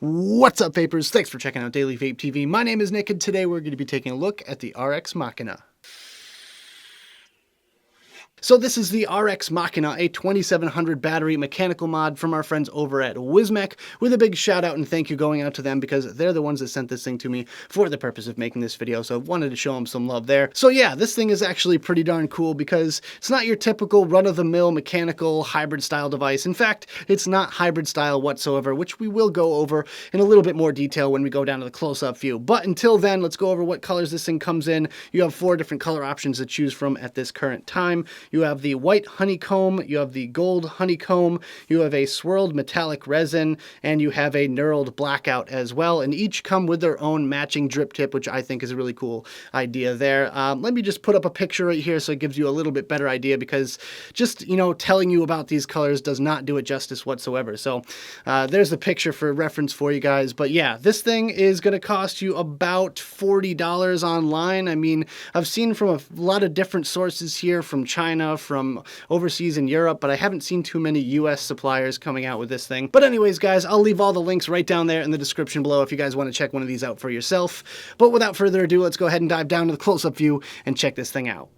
What's up, vapors? Thanks for checking out Daily Vape TV. My name is Nick, and today we're going to be taking a look at the RX Machina. So this is the RX Machina, a 2700 battery mechanical mod from our friends over at Wismec, with a big shout out and thank you going out to them because they're the ones that sent this thing to me for the purpose of making this video, so I wanted to show them some love there. So yeah, this thing is actually pretty darn cool because it's not your typical run-of-the-mill mechanical hybrid style device. In fact, it's not hybrid style whatsoever, which we will go over in a little bit more detail when we go down to the close-up view. But until then, let's go over what colors this thing comes in. You have 4 different color options to choose from at this current time. You have the white honeycomb, you have the gold honeycomb, you have a swirled metallic resin, and you have a knurled blackout as well, and each come with their own matching drip tip, which I think is a really cool idea there. Let me just put up a picture right here so it gives you a little bit better idea, because just, telling you about these colors does not do it justice whatsoever. So there's the picture for reference for you guys. But yeah, this thing is going to cost you about $40 online. I mean, I've seen from a lot of different sources here, from China, from overseas in Europe, but I haven't seen too many US suppliers coming out with this thing. But anyways, guys, I'll leave all the links right down there in the description below if you guys want to check one of these out for yourself. But without further ado, let's go ahead and dive down to the close-up view and check this thing out.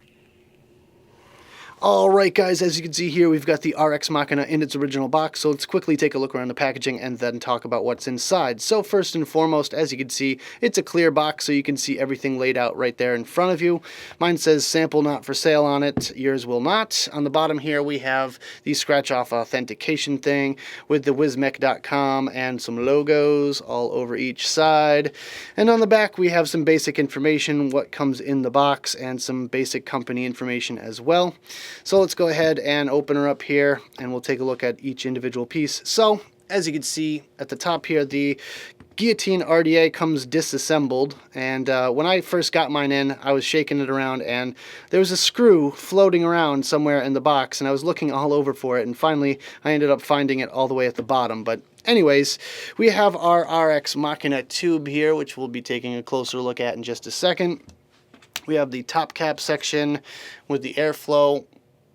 Alright guys, as you can see here, we've got the RX Machina in its original box, so let's quickly take a look around the packaging and then talk about what's inside. So first and foremost, as you can see, it's a clear box, so you can see everything laid out right there in front of you. Mine says sample not for sale on it, yours will not. On the bottom here we have the scratch-off authentication thing with the Wismec.com and some logos all over each side. And on the back we have some basic information, what comes in the box, and some basic company information as well. So let's go ahead and open her up here and we'll take a look at each individual piece. So as you can see at the top here, the guillotine RDA comes disassembled, and when I first got mine in, I was shaking it around and there was a screw floating around somewhere in the box, and I was looking all over for it, and finally I ended up finding it all the way at the bottom. But anyways, we have our RX Machina tube here, which we'll be taking a closer look at in just a second. We have the top cap section with the airflow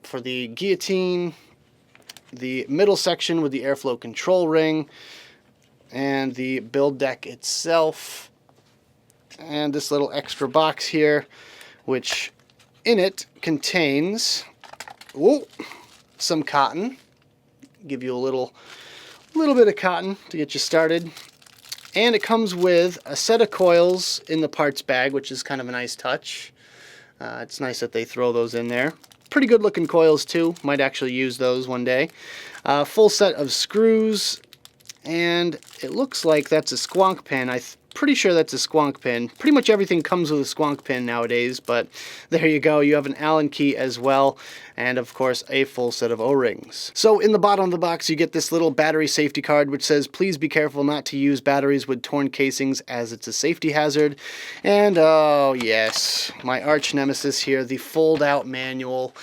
for the guillotine, the middle section with the airflow control ring, and the build deck itself, and this little extra box here, which in it contains some cotton. Give you a little bit of cotton to get you started. And it comes with a set of coils in the parts bag, which is kind of a nice touch. It's nice that they throw those in there. Pretty good looking coils too. Might actually use those one day. Full set of screws, and it looks like that's a squonk pin. I'm pretty sure that's a squonk pin. Pretty much everything comes with a squonk pin nowadays, but there you go. You have an Allen key as well, and of course a full set of O-rings. So in the bottom of the box you get this little battery safety card which says please be careful not to use batteries with torn casings as it's a safety hazard. And oh yes, my arch nemesis here, the fold out manual.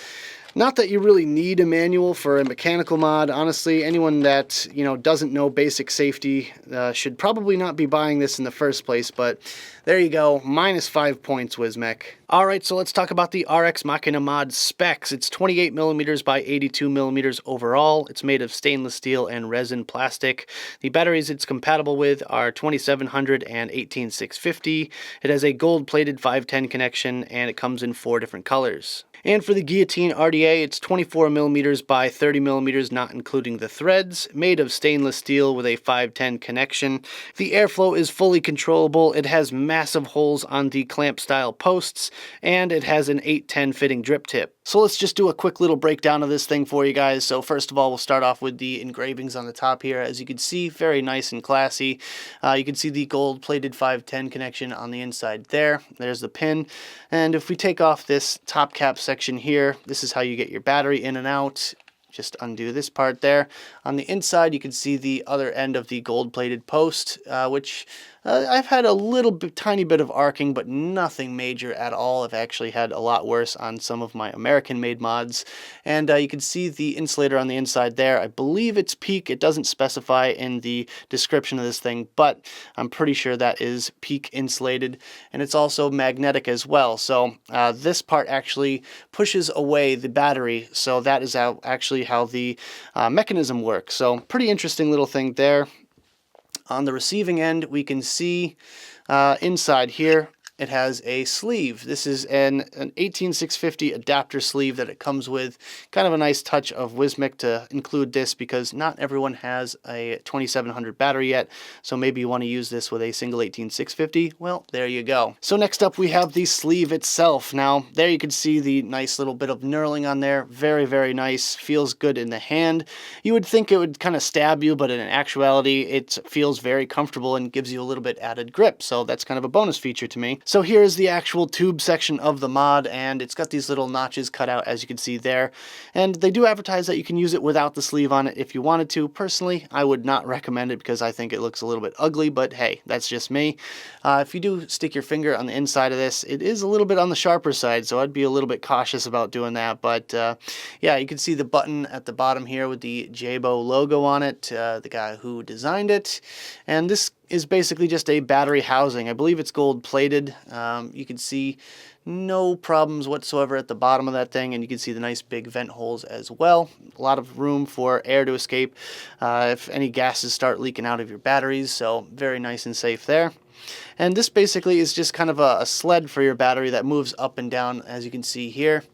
Not that you really need a manual for a mechanical mod. Honestly, anyone that doesn't know basic safety should probably not be buying this in the first place, but there you go, -5 points, Wismec. Alright, so let's talk about the RX Machina mod specs. It's 28mm by 82mm overall. It's made of stainless steel and resin plastic. The batteries it's compatible with are 2700 and 18650. It has a gold-plated 510 connection, and it comes in 4 different colors. And for the guillotine RDA, it's 24mm by 30mm, not including the threads, made of stainless steel with a 510 connection. The airflow is fully controllable. It has massive holes on the clamp style posts, and it has an 810 fitting drip tip. So let's just do a quick little breakdown of this thing for you guys. So first of all, we'll start off with the engravings on the top here. As you can see, very nice and classy. You can see the gold-plated 510 connection on the inside there. There's the pin. And if we take off this top cap section here, this is how you get your battery in and out. Just undo this part there. On the inside, you can see the other end of the gold-plated post, which I've had a tiny bit of arcing, but nothing major at all. I've actually had a lot worse on some of my American-made mods. And you can see the insulator on the inside there. I believe it's PEEK. It doesn't specify in the description of this thing, but I'm pretty sure that is PEEK insulated. And it's also magnetic as well. So this part actually pushes away the battery. So that is actually how the mechanism works. So pretty interesting little thing there. On the receiving end, we can see inside here, it has a sleeve. This is an 18650 adapter sleeve that it comes with. Kind of a nice touch of Wismec to include this because not everyone has a 2700 battery yet, so maybe you want to use this with a single 18650. Well, there you go. So next up we have the sleeve itself. Now there you can see the nice little bit of knurling on there. Very, very nice. Feels good in the hand. You would think it would kind of stab you, but in actuality it feels very comfortable and gives you a little bit added grip, so that's kind of a bonus feature to me. So here's the actual tube section of the mod, and it's got these little notches cut out, as you can see there. And they do advertise that you can use it without the sleeve on it if you wanted to. Personally, I would not recommend it because I think it looks a little bit ugly, but hey, that's just me. If you do stick your finger on the inside of this, it is a little bit on the sharper side, so I'd be a little bit cautious about doing that. But yeah, you can see the button at the bottom here with the Jaybo logo on it, the guy who designed it. And this is basically just a battery housing. I believe it's gold plated. You can see no problems whatsoever at the bottom of that thing, and you can see the nice big vent holes as well. A lot of room for air to escape if any gases start leaking out of your batteries, so very nice and safe there. And this basically is just kind of a sled for your battery that moves up and down, as you can see here,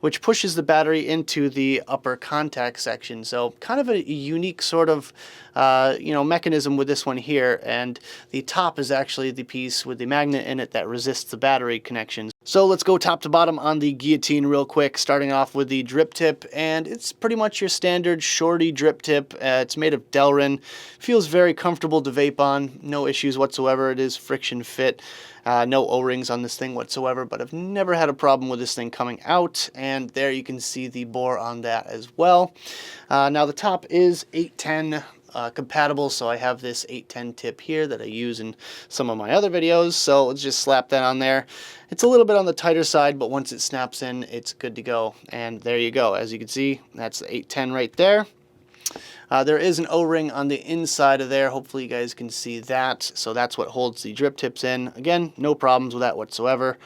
which pushes the battery into the upper contact section. So kind of a unique sort of mechanism with this one here. And the top is actually the piece with the magnet in it that resists the battery connections. So let's go top to bottom on the guillotine real quick, starting off with the drip tip, and it's pretty much your standard shorty drip tip. It's made of Delrin, feels very comfortable to vape on, no issues whatsoever. It is friction fit, no O-rings on this thing whatsoever, but I've never had a problem with this thing coming out, and there you can see the bore on that as well. Now the top is 810 compatible, so I have this 810 tip here that I use in some of my other videos, so let's just slap that on there. It's a little bit on the tighter side, but once it snaps in, it's good to go. And there you go. As you can see, that's the 810 right there. There is an O-ring on the inside of there. Hopefully you guys can see that. So that's what holds the drip tips in. Again, no problems with that whatsoever.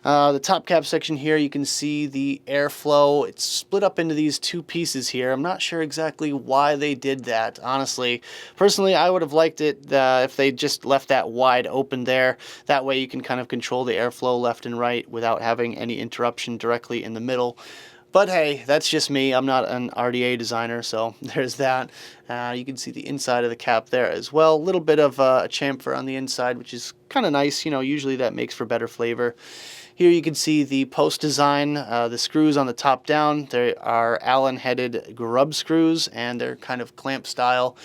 The top cap section here, you can see the airflow. It's split up into these two pieces here. I'm not sure exactly why they did that, honestly. Personally, I would have liked it if they just left that wide open there. That way you can kind of control the airflow left and right without having any interruption directly in the middle. But hey, that's just me. I'm not an RDA designer, so there's that. You can see the inside of the cap there as well. A little bit of a chamfer on the inside, which is kind of nice. You know, usually that makes for better flavor. Here you can see the post design, the screws on the top down. They are Allen-headed grub screws, and they're kind of clamp style.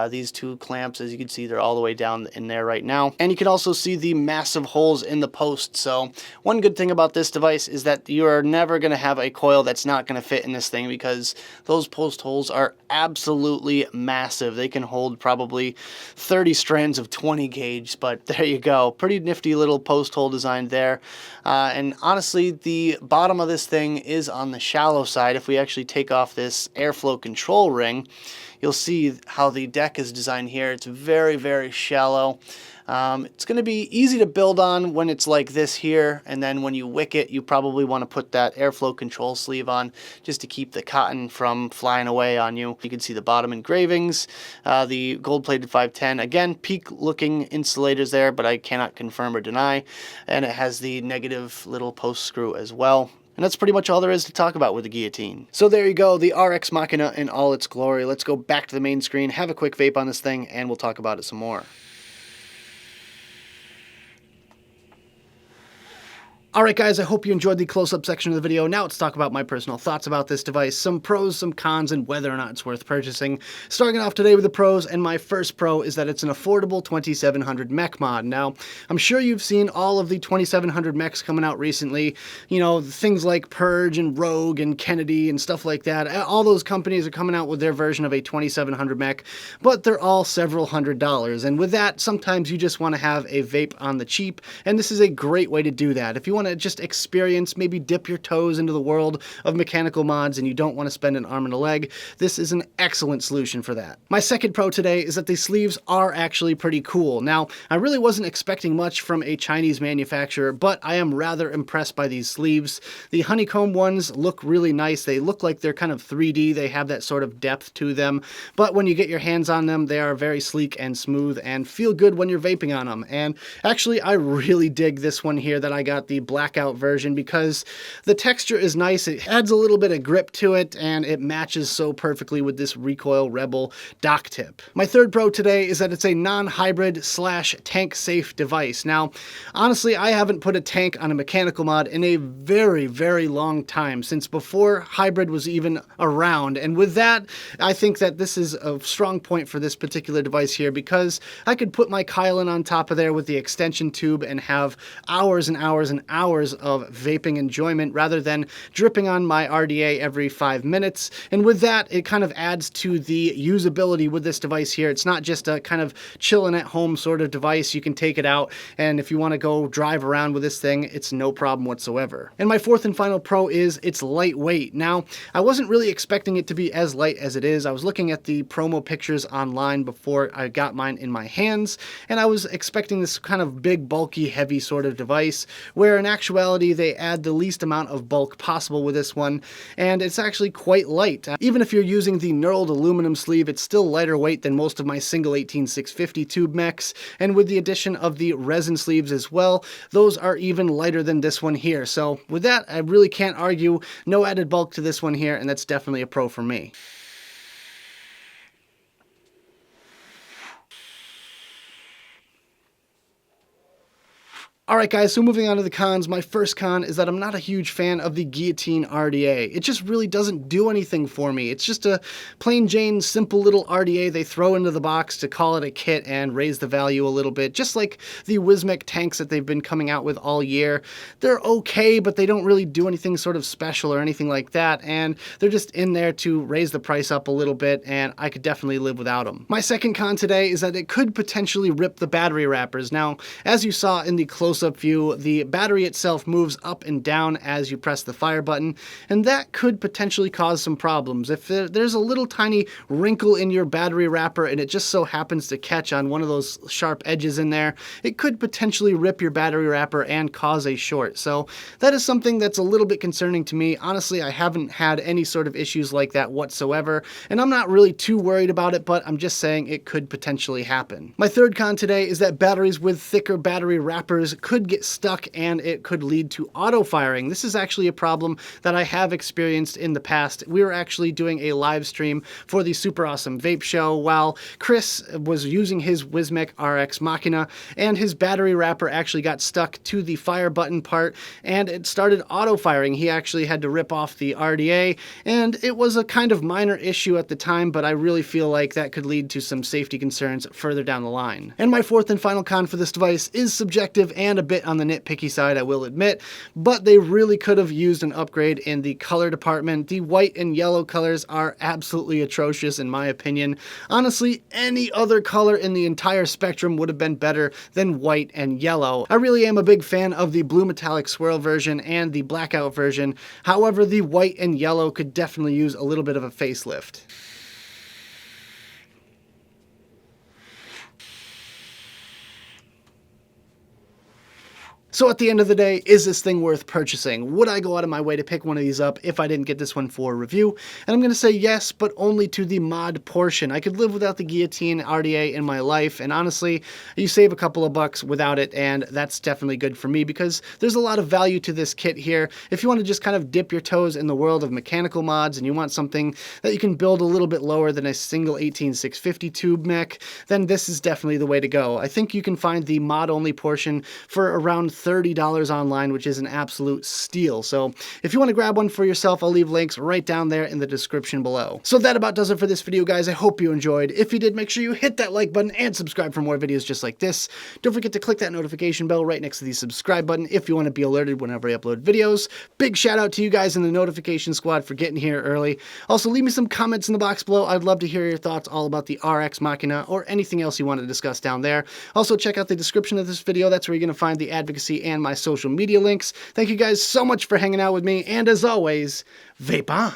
These two clamps, as you can see, they're all the way down in there right now. And you can also see the massive holes in the post. So one good thing about this device is that you are never going to have a coil that's not going to fit in this thing, because those post holes are absolutely massive. They can hold probably 30 strands of 20 gauge, but there you go. Pretty nifty little post hole design there. And honestly, the bottom of this thing is on the shallow side. If we actually take off this airflow control ring, you'll see how the deck is designed here. It's very, very shallow. It's going to be easy to build on when it's like this here, and then when you wick it, you probably want to put that airflow control sleeve on just to keep the cotton from flying away on you. You can see the bottom engravings, the gold-plated 510. Again, peak-looking insulators there, but I cannot confirm or deny. And it has the negative little post screw as well. And that's pretty much all there is to talk about with the guillotine. So there you go, the RX Machina in all its glory. Let's go back to the main screen, have a quick vape on this thing, and we'll talk about it some more. Alright guys, I hope you enjoyed the close-up section of the video. Now let's talk about my personal thoughts about this device, some pros, some cons, and whether or not it's worth purchasing. Starting off today with the pros, and my first pro is that it's an affordable 2700 MECH mod. Now, I'm sure you've seen all of the 2700 MECHs coming out recently. You know, things like Purge and Rogue and Kennedy and stuff like that. All those companies are coming out with their version of a 2700 MECH, but they're all several $100s. And with that, sometimes you just want to have a vape on the cheap, and this is a great way to do that. If you want want to just experience, maybe dip your toes into the world of mechanical mods and you don't want to spend an arm and a leg, this is an excellent solution for that. My second pro today is that the sleeves are actually pretty cool. Now, I really wasn't expecting much from a Chinese manufacturer, but I am rather impressed by these sleeves. The honeycomb ones look really nice. They look like they're kind of 3D. They have that sort of depth to them, but when you get your hands on them, they are very sleek and smooth and feel good when you're vaping on them. And actually, I really dig this one here that I got, the blackout version, because the texture is nice. It adds a little bit of grip to it, and it matches so perfectly with this Recoil Rebel dock tip. My third pro today is that it's a non-hybrid / tank safe device. Now, honestly, I haven't put a tank on a mechanical mod in a very, very long time, since before hybrid was even around. And with that, I think that this is a strong point for this particular device here, because I could put my Kylan on top of there with the extension tube and have hours and hours and hours of vaping enjoyment rather than dripping on my RDA every 5 minutes. And with that, it kind of adds to the usability with this device here. It's not just a kind of chilling at home sort of device. You can take it out, and if you want to go drive around with this thing, it's no problem whatsoever. And my fourth and final pro is it's lightweight. Now, I wasn't really expecting it to be as light as it is. I was looking at the promo pictures online before I got mine in my hands, and I was expecting this kind of big, bulky, heavy sort of device, where in actuality they add the least amount of bulk possible with this one, and it's actually quite light. Even if you're using the knurled aluminum sleeve, it's still lighter weight than most of my single 18650 tube mechs, and with the addition of the resin sleeves as well, those are even lighter than this one here. So with that, I really can't argue. No added bulk to this one here, and that's definitely a pro for me. Alright guys, so moving on to the cons. My first con is that I'm not a huge fan of the Guillotine RDA. It just really doesn't do anything for me. It's just a plain Jane simple little RDA they throw into the box to call it a kit and raise the value a little bit, just like the Wismec tanks that they've been coming out with all year. They're okay, but they don't really do anything sort of special or anything like that, and they're just in there to raise the price up a little bit, and I could definitely live without them. My second con today is that it could potentially rip the battery wrappers. Now, as you saw in the close-up view, the battery itself moves up and down as you press the fire button, and that could potentially cause some problems. If there's a little tiny wrinkle in your battery wrapper and it just so happens to catch on one of those sharp edges in there, it could potentially rip your battery wrapper and cause a short. So that is something that's a little bit concerning to me. Honestly, I haven't had any sort of issues like that whatsoever, and I'm not really too worried about it, but I'm just saying it could potentially happen. My third con today is that batteries with thicker battery wrappers could get stuck, and it could lead to auto firing. This is actually a problem that I have experienced in the past. We were actually doing a live stream for the Super Awesome Vape Show while Chris was using his Wismec RX Machina, and his battery wrapper actually got stuck to the fire button part, and it started auto firing. He actually had to rip off the RDA, and it was a kind of minor issue at the time, but I really feel like that could lead to some safety concerns further down the line. And my fourth and final con for this device is subjective and a bit on the nitpicky side, I will admit, but they really could have used an upgrade in the color department. The white and yellow colors are absolutely atrocious in my opinion. Honestly, any other color in the entire spectrum would have been better than white and yellow. I really am a big fan of the blue metallic swirl version and the blackout version. However, the white and yellow could definitely use a little bit of a facelift. So at the end of the day, is this thing worth purchasing? Would I go out of my way to pick one of these up if I didn't get this one for a review? And I'm going to say yes, but only to the mod portion. I could live without the Guillotine RDA in my life, and honestly, you save a couple of bucks without it, and that's definitely good for me because there's a lot of value to this kit here. If you want to just kind of dip your toes in the world of mechanical mods and you want something that you can build a little bit lower than a single 18650 tube mech, then this is definitely the way to go. I think you can find the mod-only portion for around $30 online, which is an absolute steal. So if you want to grab one for yourself, I'll leave links right down there in the description below. So that about does it for this video, guys. I hope you enjoyed. If you did, make sure you hit that like button and subscribe for more videos just like this. Don't forget to click that notification bell right next to the subscribe button if you want to be alerted whenever I upload videos. Big shout out to you guys in the notification squad for getting here early. Also, leave me some comments in the box below. I'd love to hear your thoughts all about the RX Machina or anything else you want to discuss down there. Also, check out the description of this video. That's where you're going to find the advocacy recipe and my social media links. Thank you guys so much for hanging out with me, and as always, vape on.